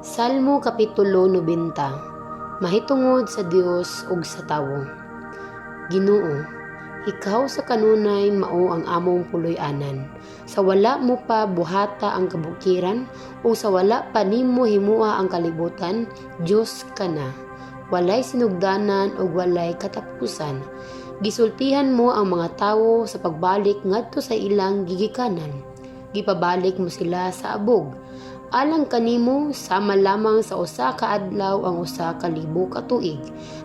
Salmo Kapitulo 90. Mahitungod sa Dios ug sa tawo. Ginoo, ikaw sa kanunay mao ang among puloy-anan. Sa wala mo pa buhata ang kabukiran o sa wala pa nimo himua ang kalibutan, Dios ka na. Walay sinugdanan o walay katapusan. Gisultihan mo ang mga tawo sa pagbalik ngadto sa ilang gigikanan. Gipabalik mo sila sa abog. Alang kanimo sama lamang sa usa ka adlaw ang usa ka libo ka tuig.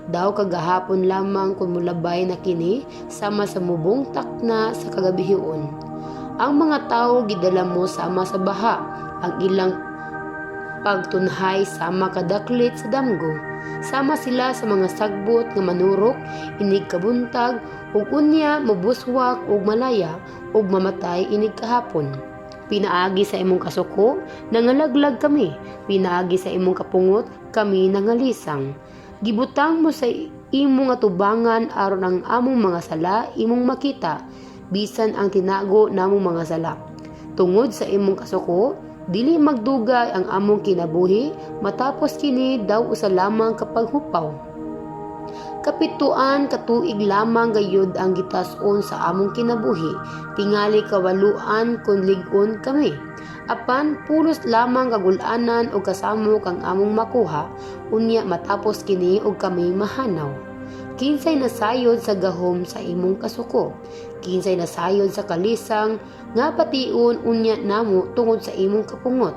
Daw kagahapon lamang kun mulabay na kini sama sa mubong takna sa kagabihion. Ang mga tawo gidala mo sama sa baha, ang ilang pagtunhay sama kadaklit sa damgo. Sama sila sa mga sagbot nga manurok, inig kabuntag, ug unya mabuswak ug malaya, ug mamatay inig kahapon. Pinaagi sa imong kasuko, nangalaglag kami. Pinaagi sa imong kapungot, kami nangalisang. Gibutang mo sa imong atubangan aron ang among mga sala imong makita, bisan ang tinago namong mga sala. Tungod sa imong kasuko, dili magdugay ang among kinabuhi, matapos kini daw usa lamang kapag hupaw. Kapituan katuig lamang gayud ang gitas-on sa among kinabuhi, tingali kawaluan kun lig-on kami. Apan pulos lamang kagul-anan o kasamo kang among makuha, unya matapos kini og kami mahanaw. Kinsay nasayod sa gahom sa imong kasuko, kinsay nasayod sa kalisang nga pation unya namo tungod sa imong kapungot.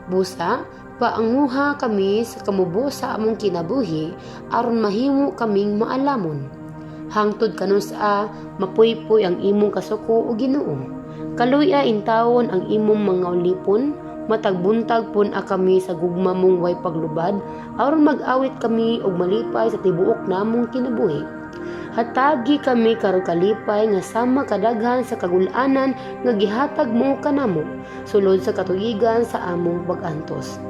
Busa paanguha kami sa kamubo sa among kinabuhi aron mahimo kaming maalamon. Hangtod kanon sa mapuypoy ang imong kasuko o Ginoo. Kaluya intawon ang imong mga ulipon, matagbuntag pun kami sa gugma mong way paglubad aron mag-awit kami og malipay sa tibuok namong kinabuhi. Hatagi kami karon kalipay nga sama kadaghan sa kagul-anan nga gihatag mo kanamo sulod sa katuigan sa among pag-antos.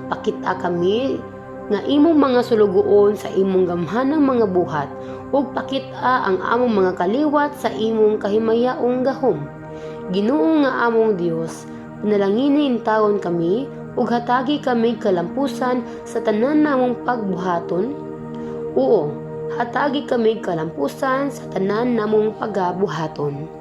Pakita kami nga imong mga sulugoon sa imong gamhanang mga buhat ug pakita ang among mga kaliwat sa imong kahimayaong gahom. Ginoo nga among Dios, panalanginin intawon kami ug hatagi kami kalampusan sa tanan namong pagbuhaton. Oo, hatagi kami kalampusan sa tanan namong pagabuhaton.